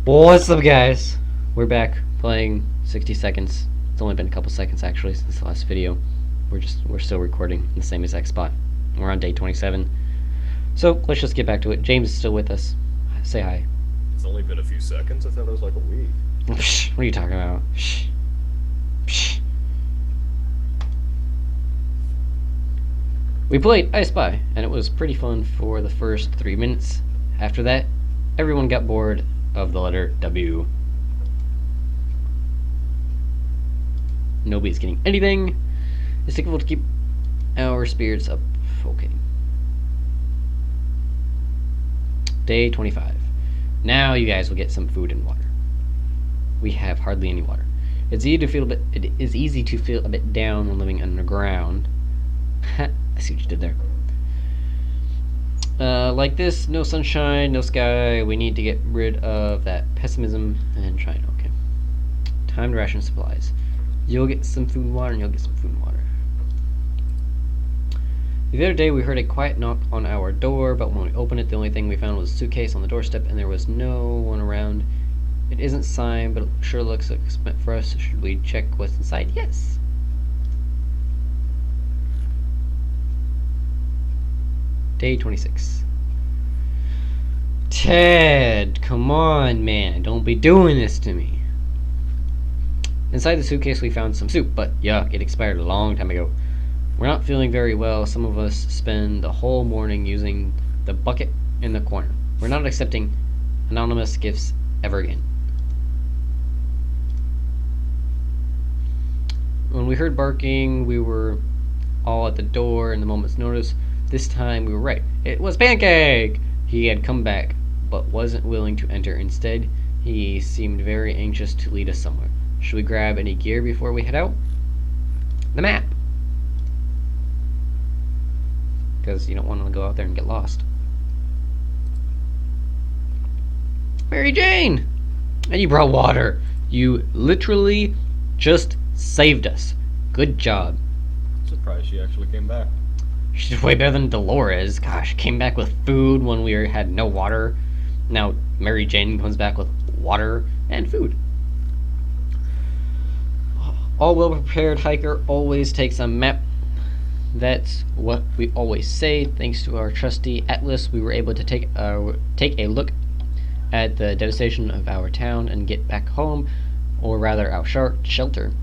What's up, guys? We're back playing 60 seconds. It's only been a couple seconds actually since the last video. We're still recording in the same exact spot. We're on day 27. So let's just get back to it. James is still with us. Say hi. It's only been a few seconds. I thought it was like a week. Psh, what are you talking about? Psh. Psh. We played I Spy, and it was pretty fun for the first 3 minutes. After that, everyone got bored of the letter W. Nobody's getting anything. It's difficult to keep our spirits up. Okay. Day 25. Now you guys will get some food and water. We have hardly any water. It is easy to feel a bit down when living underground. I see what you did there. Like this, no sunshine, no sky. We need to get rid of that pessimism and try it. Okay. Time to ration supplies. You'll get some food and water, and you'll get some food and water. The other day, we heard a quiet knock on our door, but when we opened it, the only thing we found was a suitcase on the doorstep, and there was no one around. It isn't signed, but it sure looks like it's meant for us. Should we check what's inside? Yes. Day 26. Ted, come on, man. Don't be doing this to me. Inside the suitcase we found some soup, but yuck, it expired a long time ago. We're not feeling very well. Some of us spend the whole morning using the bucket in the corner. We're not accepting anonymous gifts ever again. When we heard barking, we were all at the door in the moment's notice. This time we were right. It was Pancake! He had come back, but wasn't willing to enter. Instead, he seemed very anxious to lead us somewhere. Should we grab any gear before we head out? The map! Because you don't want to go out there and get lost. Mary Jane! And you brought water. You literally just saved us. Good job. Surprised she actually came back. She's way better than Dolores. Gosh, came back with food when we had no water. Now Mary Jane comes back with water and food. All well-prepared hiker always takes a map. That's what we always say. Thanks to our trusty atlas, we were able to take a look at the devastation of our town and get back home, or rather our shelter,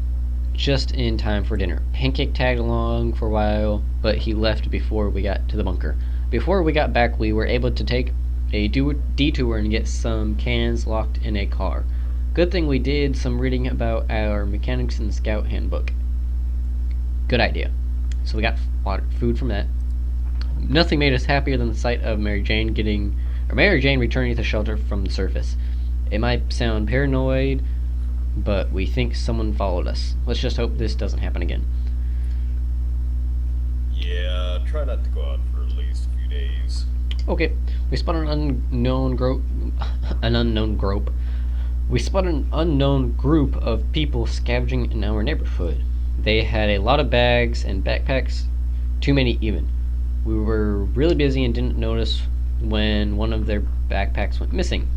just in time for dinner. Pancake tagged along for a while, but he left before we got to the bunker. Before we got back, we were able to take a detour and get some cans locked in a car. Good thing we did some reading about our mechanics in the scout handbook. Good idea. So we got food from that. Nothing made us happier than the sight of Mary Jane returning to the shelter from the surface. It might sound paranoid, but we think someone followed us. Let's just hope this doesn't happen again. Yeah, try not to go out for at least a few days. Okay, we spotted an unknown group. We spotted an unknown group of people scavenging in our neighborhood. They had a lot of bags and backpacks, too many even. We were really busy and didn't notice when one of their backpacks went missing.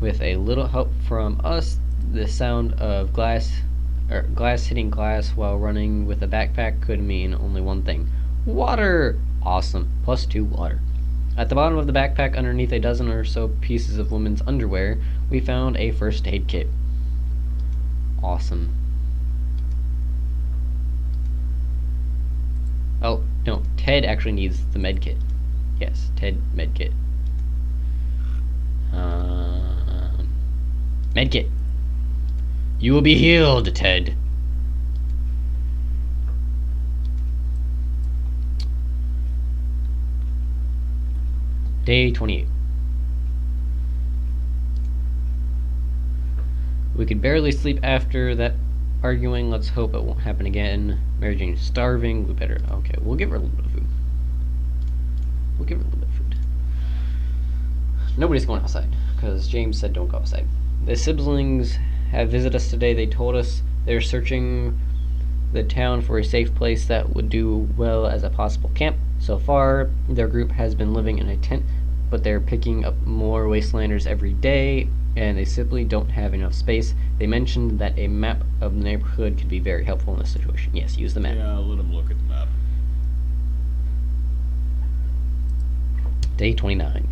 With a little help from us, the sound of glass hitting glass while running with a backpack could mean only one thing. Water! Awesome. +2 water. At the bottom of the backpack, underneath a dozen or so pieces of women's underwear, we found a first aid kit. Awesome. Oh, no, Ted actually needs the med kit. Yes, Ted med kit. Med kit. You will be healed, Ted. Day 28. We could barely sleep after that arguing. Let's hope it won't happen again. Mary Jane's starving. We better... Okay, we'll give her a little bit of food. Nobody's going outside, because James said don't go outside. The siblings have visited us today. They told us they're searching the town for a safe place that would do well as a possible camp. So far, their group has been living in a tent but they're picking up more wastelanders every day, and they simply don't have enough space. They mentioned that a map of the neighborhood could be very helpful in this situation. Yes, use the map. Yeah, let him look at the map. Day 29.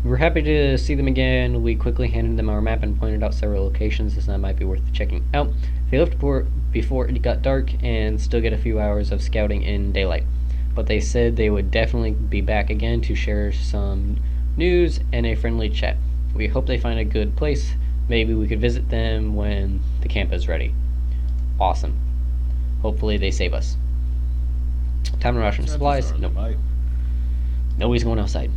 We were happy to see them again. We quickly handed them our map and pointed out several locations that might be worth checking out. They left before it got dark and still get a few hours of scouting in daylight. But they said they would definitely be back again to share some news and a friendly chat. We hope they find a good place. Maybe we could visit them when the camp is ready. Awesome. Hopefully they save us. Time to ration supplies. Nope. Nobody's going outside.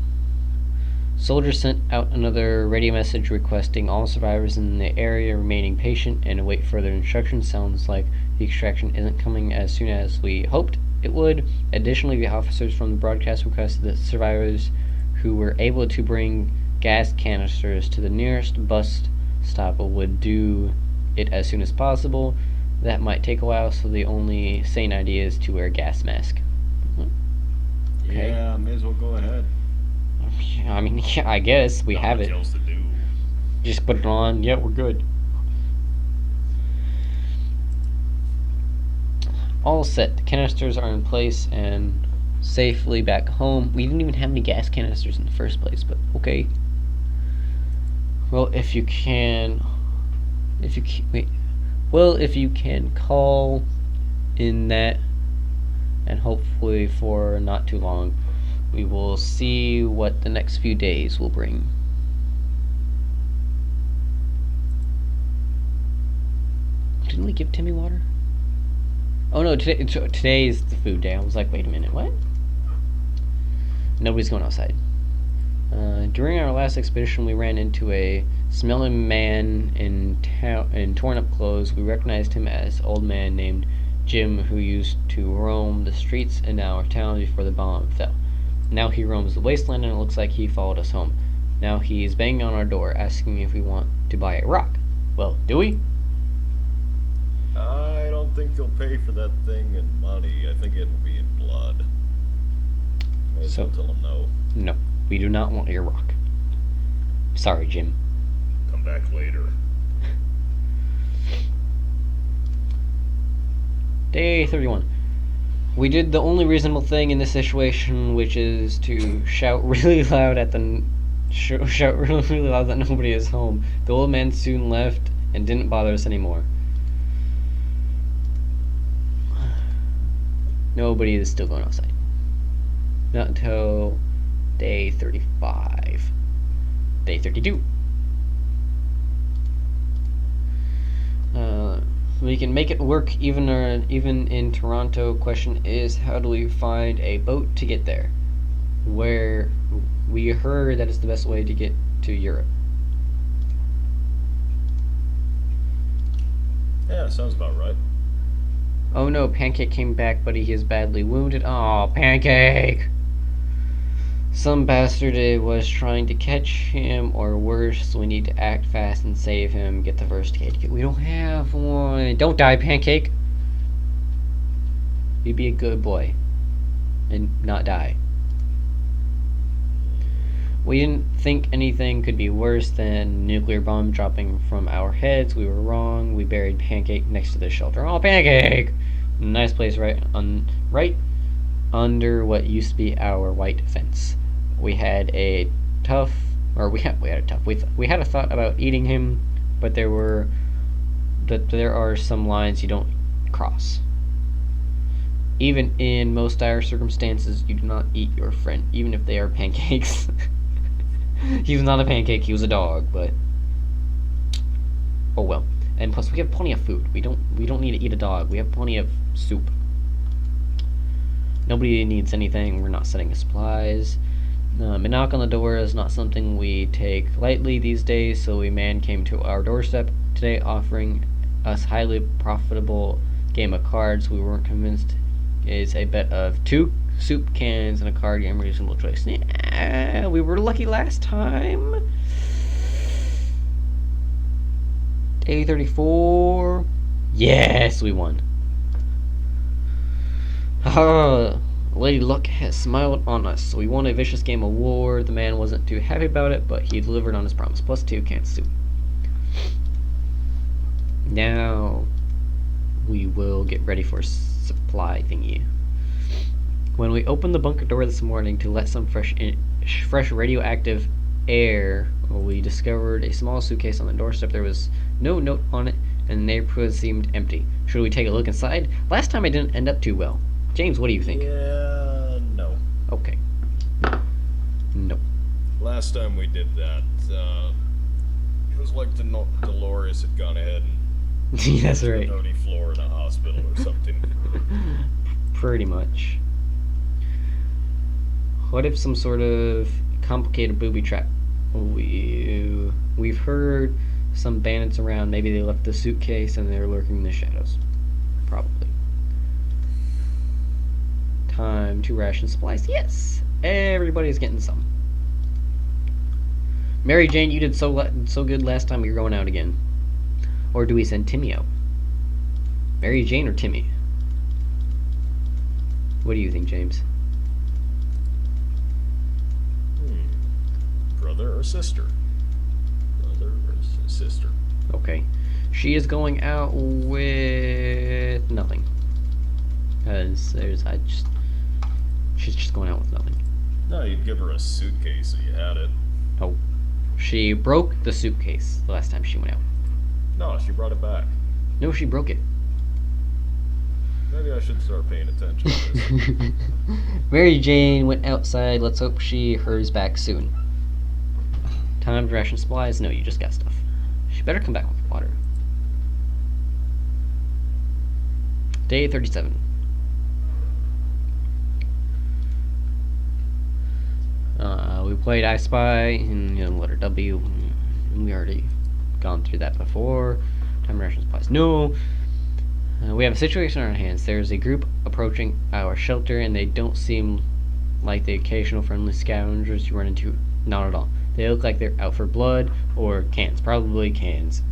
Soldiers sent out another radio message requesting all survivors in the area remaining patient and await further instructions. Sounds like the extraction isn't coming as soon as we hoped it would. Additionally, the officers from the broadcast requested that survivors who were able to bring gas canisters to the nearest bus stop would do it as soon as possible. That might take a while, so the only sane idea is to wear a gas mask. Okay. Yeah, may as well go ahead. I mean, yeah, I guess we have it. Else to do. Just put it on. Yeah, we're good. All set. The canisters are in place and safely back home. We didn't even have any gas canisters in the first place, but okay. Well, if you can call in that, and hopefully for not too long, we will see what the next few days will bring. Didn't we give Timmy water? Oh no, today is the food day. I was like, wait a minute, what? Nobody's going outside. During our last expedition, we ran into a smelling man in torn up clothes. We recognized him as an old man named Jim, who used to roam the streets in our town before the bomb fell. Now he roams the wasteland, and it looks like he followed us home. Now he's banging on our door, asking if we want to buy a rock. Well, do we? I don't think they'll pay for that thing in money. I think it'll be in blood. May as well tell him no. No, we do not want your rock. Sorry, Jim. Come back later. Day 31. We did the only reasonable thing in this situation, which is to shout really loud that nobody is home. The old man soon left and didn't bother us anymore. Nobody is still going outside. Not until day 35. Day 32. We can make it work even in Toronto. Question is, how do we find a boat to get there? Where we heard that is the best way to get to Europe. Yeah, sounds about right. Oh no, Pancake came back, but he is badly wounded. Aw, Pancake! Some bastard was trying to catch him, or worse, so we need to act fast and save him. Get the first aid kit. We don't have one. Don't die, Pancake! You be a good boy. And not die. We didn't think anything could be worse than nuclear bomb dropping from our heads. We were wrong. We buried Pancake next to the shelter. Oh, Pancake! Nice place right under what used to be our white fence. We had a thought about eating him, but there are some lines you don't cross. Even in most dire circumstances, you do not eat your friend, even if they are pancakes. He was not a pancake, he was a dog, but oh well. And plus, we have plenty of food. We don't need to eat a dog. We have plenty of soup. Nobody needs anything. We're not setting supplies. A knock on the door is not something we take lightly these days, so a man came to our doorstep today offering us highly profitable game of cards. We weren't convinced is a bet of 2 soup cans and a card game, reasonable choice. Yeah, we were lucky last time. Day 34. Yes, we won. Lady Luck has smiled on us. We won a vicious game of war. The man wasn't too happy about it, but he delivered on his promise. +2 can't sue. Now we will get ready for supply thingy. When we opened the bunker door this morning to let some fresh radioactive air, we discovered a small suitcase on the doorstep. There was no note on it, and the neighborhood seemed empty. Should we take a look inside? Last time I didn't end up too well. James, what do you think? Yeah, no. Okay. Nope. Last time we did that, it was like Dolores had gone ahead and That's to right. the dirty floor in a hospital or something. Pretty much. What if some sort of complicated booby trap? We've heard some bandits around. Maybe they left the suitcase and they're lurking in the shadows. Probably. Time to ration supplies. Yes, everybody's getting some. Mary Jane, you did so good last time. You're going out again. Or do we send Timmy out? Mary Jane or Timmy? What do you think, James? Brother or sister? Brother or sister? Okay. She is going out with nothing. Because she's just going out with nothing. No, you'd give her a suitcase so you had it. Oh. She broke the suitcase the last time she went out. No, she brought it back. No, she broke it. Maybe I should start paying attention to this. Mary Jane went outside. Let's hope she hurries back soon. Time to ration supplies. No, you just got stuff. She better come back with water. Day 37. We played I Spy in letter W. We already gone through that before. Time ration supplies. No. We have a situation on our hands. There's a group approaching our shelter, and they don't seem like the occasional friendly scoundrels you run into. Not at all. They look like they're out for blood or cans. Probably cans.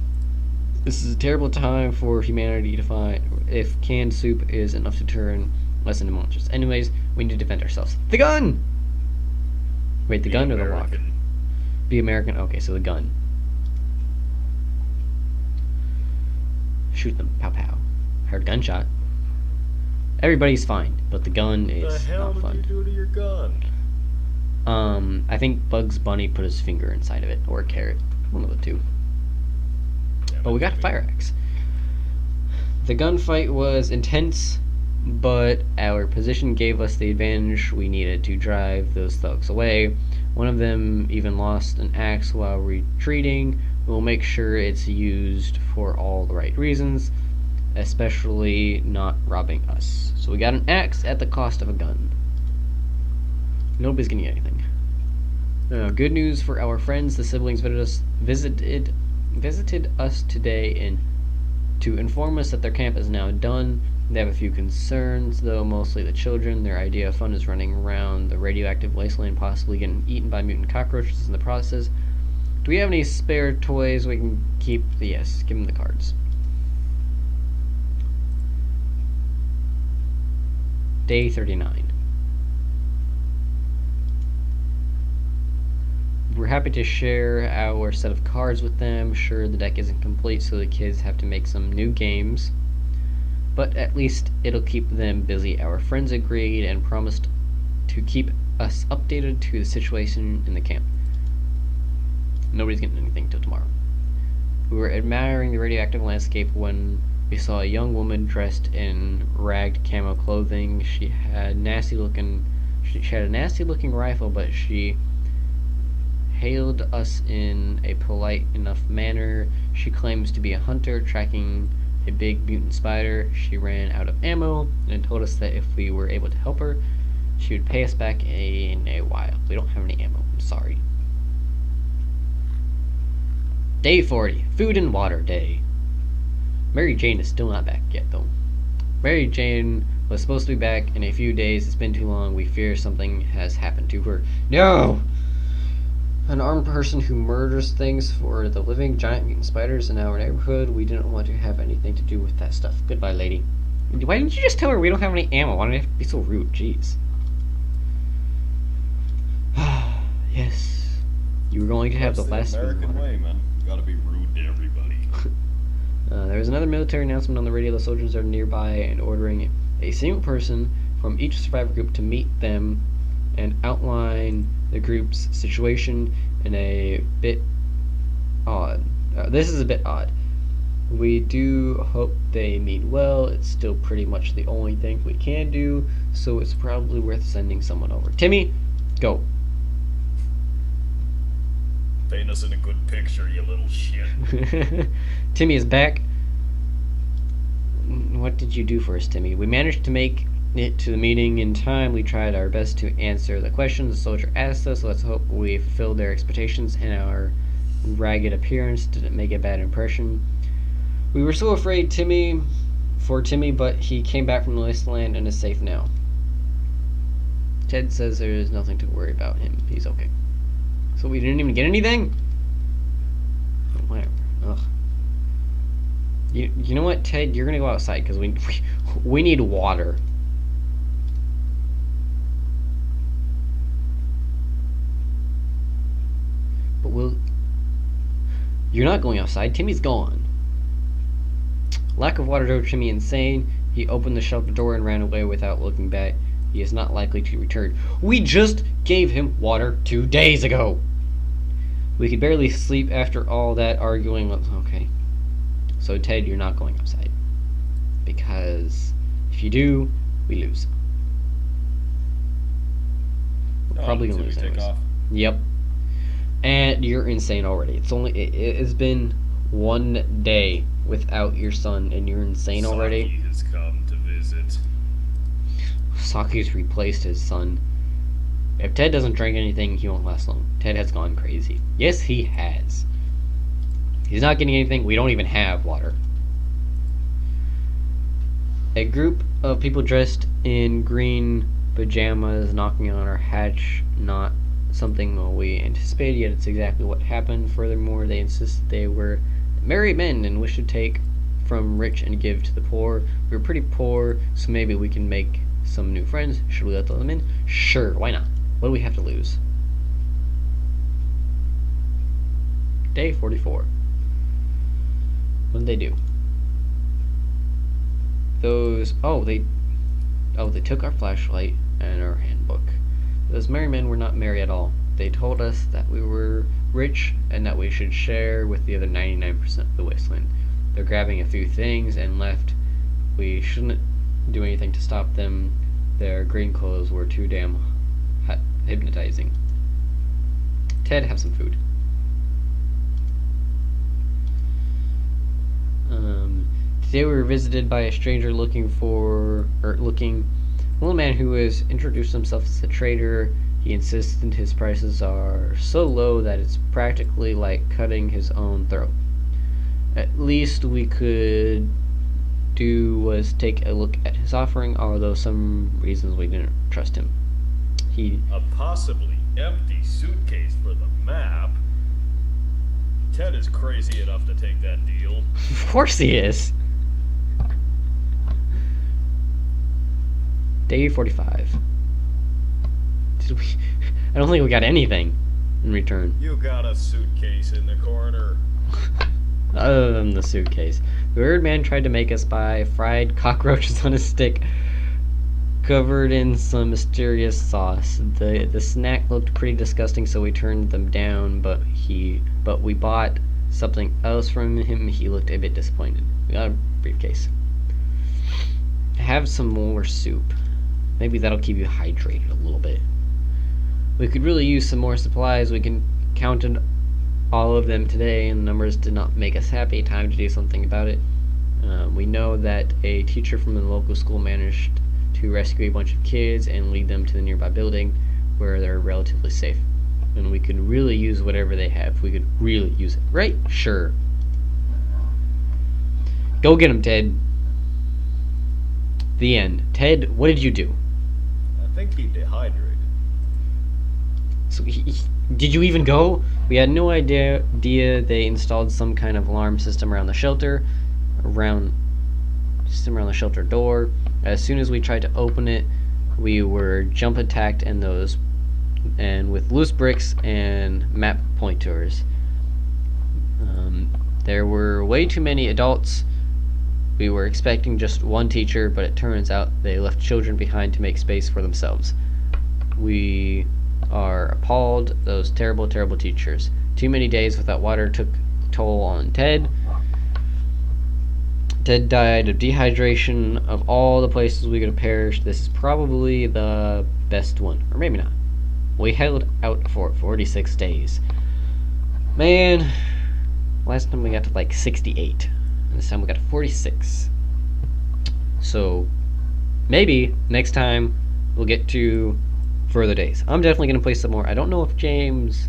This is a terrible time for humanity to find if canned soup is enough to turn us into monsters. Anyways, we need to defend ourselves. The gun! Wait, the gun or the lock? Be American. Okay, so the gun. Shoot them. Pow pow. Heard gunshot. Everybody's fine, but the gun is What the hell not fun. did you do to your gun? I think Bugs Bunny put his finger inside of it, or a carrot. One of the two. But we got a fire axe. The gunfight was intense, but our position gave us the advantage we needed to drive those thugs away. One of them even lost an axe while retreating. We'll make sure it's used for all the right reasons, especially not robbing us. So we got an axe at the cost of a gun. Nobody's getting anything. Good news for our friends. The siblings visited us today to inform us that their camp is now done. They have a few concerns, though, mostly the children. Their idea of fun is running around the radioactive wasteland, possibly getting eaten by mutant cockroaches in the process. Do we have any spare toys we can keep? Yes, give them the cards. Day 39. We're happy to share our set of cards with them. Sure, the deck isn't complete, so the kids have to make some new games, but at least it'll keep them busy. Our friends agreed and promised to keep us updated to the situation in the camp. Nobody's getting anything till tomorrow. We were admiring the radioactive landscape when we saw a young woman dressed in ragged camo clothing. She had a nasty looking rifle, but she hailed us in a polite enough manner. She claims to be a hunter tracking a big mutant spider. She ran out of ammo and told us that if we were able to help her, she would pay us back in a while. We don't have any ammo. I'm sorry. Day 40. Food and water day. Mary Jane is still not back yet, though. Mary Jane was supposed to be back in a few days. It's been too long. We fear something has happened to her. No! An armed person who murders things for the living, giant mutant spiders in our neighborhood. We didn't want to have anything to do with that stuff. Goodbye, lady. Why didn't you just tell her we don't have any ammo? Why did you have to be so rude? Jeez. were going to have That's the the last food American water. way, man. Gotta be rude to everybody. There was another military announcement on the radio. The soldiers are nearby and ordering a single person from each survivor group to meet them and outline the group's situation in a bit odd. This is a bit odd. We do hope they meet well. It's still pretty much the only thing we can do, so it's probably worth sending someone over. Timmy, go. Paint us in a good picture, you little shit. Timmy is back. What did you do for us, Timmy? We managed to make it to the meeting in time. We tried our best to answer the questions the soldier asked us. Let's hope we fulfilled their expectations and our ragged appearance didn't make a bad impression. We were so afraid for Timmy, but he came back from the wasteland and is safe now. Ted says there is nothing to worry about him. He's okay. So we didn't even get anything? Whatever. Ugh. You know what, Ted? You're gonna go outside because we need water. But you're not going outside. Timmy's gone. Lack of water drove Timmy insane. He opened the shelter door and ran away without looking back. He is not likely to return. We just gave him water 2 days ago. We could barely sleep after all that arguing. Okay. So, Ted, you're not going outside. Because if you do, we lose. We're probably going to lose anyways. Yep. And you're insane already. It's been 1 day without your son, and you're insane already. Saki has come to visit. Saki's replaced his son. If Ted doesn't drink anything, he won't last long. Ted has gone crazy. Yes, he has. He's not getting anything. We don't even have water. A group of people dressed in green pajamas knocking on our hatch. Not something we anticipated, yet it's exactly what happened. Furthermore, they insisted they were married men and wished to take from rich and give to the poor. We were pretty poor, so maybe we can make some new friends. Should we let them in? Sure, why not? What do we have to lose? Day 44. What did they do? They took our flashlight and our handbook. Those married men were not merry at all. They told us that we were rich and that we should share with the other 99% of the wasteland. They're grabbing a few things and left. We shouldn't do anything to stop them. Their green clothes were too damn hypnotizing. Ted, have some food. Today we were visited by a stranger looking a little man who has introduced himself as a trader. He insisted his prices are so low that it's practically like cutting his own throat. At least we could do was take a look at his offering, although some reasons we didn't trust him. A possibly empty suitcase for the map. Ted is crazy enough to take that deal. Of course he is. Day 45. I don't think we got anything in return. You got a suitcase in the corner. Other than the suitcase. The weird man tried to make us buy fried cockroaches on a stick covered in some mysterious sauce. The snack looked pretty disgusting, so we turned them down, but we bought something else from him. He looked a bit disappointed. We got a briefcase. Have some more soup. Maybe that'll keep you hydrated a little bit. We could really use some more supplies. We counted all of them today, and the numbers did not make us happy. Time to do something about it. We know that a teacher from the local school managed to rescue a bunch of kids and lead them to the nearby building where they're relatively safe. And we could really use whatever they have. We could really use it. Right? Sure. Go get him, Ted. The end. Ted, what did you do? I think he dehydrated. So did you even go? We had no idea they installed some kind of alarm system around the shelter, around the shelter door. As soon as we tried to open it, we were jump attacked, and those and with loose bricks and map pointers. There were way too many adults. We were expecting just one teacher, but it turns out they left children behind to make space for themselves. We are appalled. Those terrible, terrible teachers. Too many days without water took a toll on Ted. Ted died of dehydration. Of all the places we could have perished, this is probably the best one. Or maybe not. We held out for 46 days. Man, last time we got to like 68. And this time we got to 46. So, maybe next time we'll get to further days. I'm definitely going to play some more. I don't know if James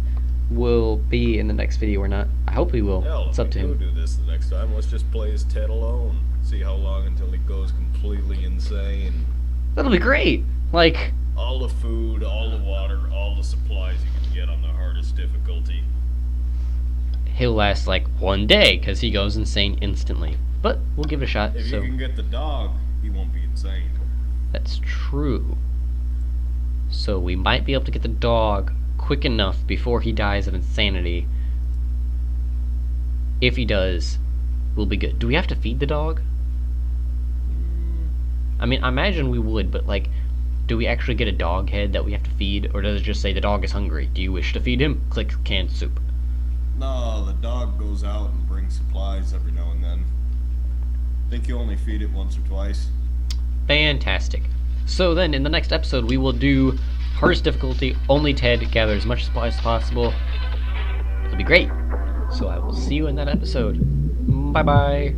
will be in the next video or not. I hope he will. Hell, It's up to if we him. do this the next time, let's just play as Ted alone. See how long until he goes completely insane. That'll be great. Like, All the food, all the water, all the supplies you can get on the hardest difficulty. he'll last like one day because he goes insane instantly. But we'll give it a shot. If So you can get the dog, he won't be insane. that's true. So we might be able to get the dog quick enough before he dies of insanity. If he does, we'll be good. Do we have to feed the dog? I mean, I imagine we would, but like, do we actually get a dog head that we have to feed, or does it just say the dog is hungry? Do you wish to feed him? Click canned soup. No, the dog goes out and brings supplies every now and then. Think you only feed it once or twice. Fantastic. So then, in the next episode, we will do hardest difficulty, only Ted, gather as much supplies as possible. It'll be great. So I will see you in that episode. Bye-bye.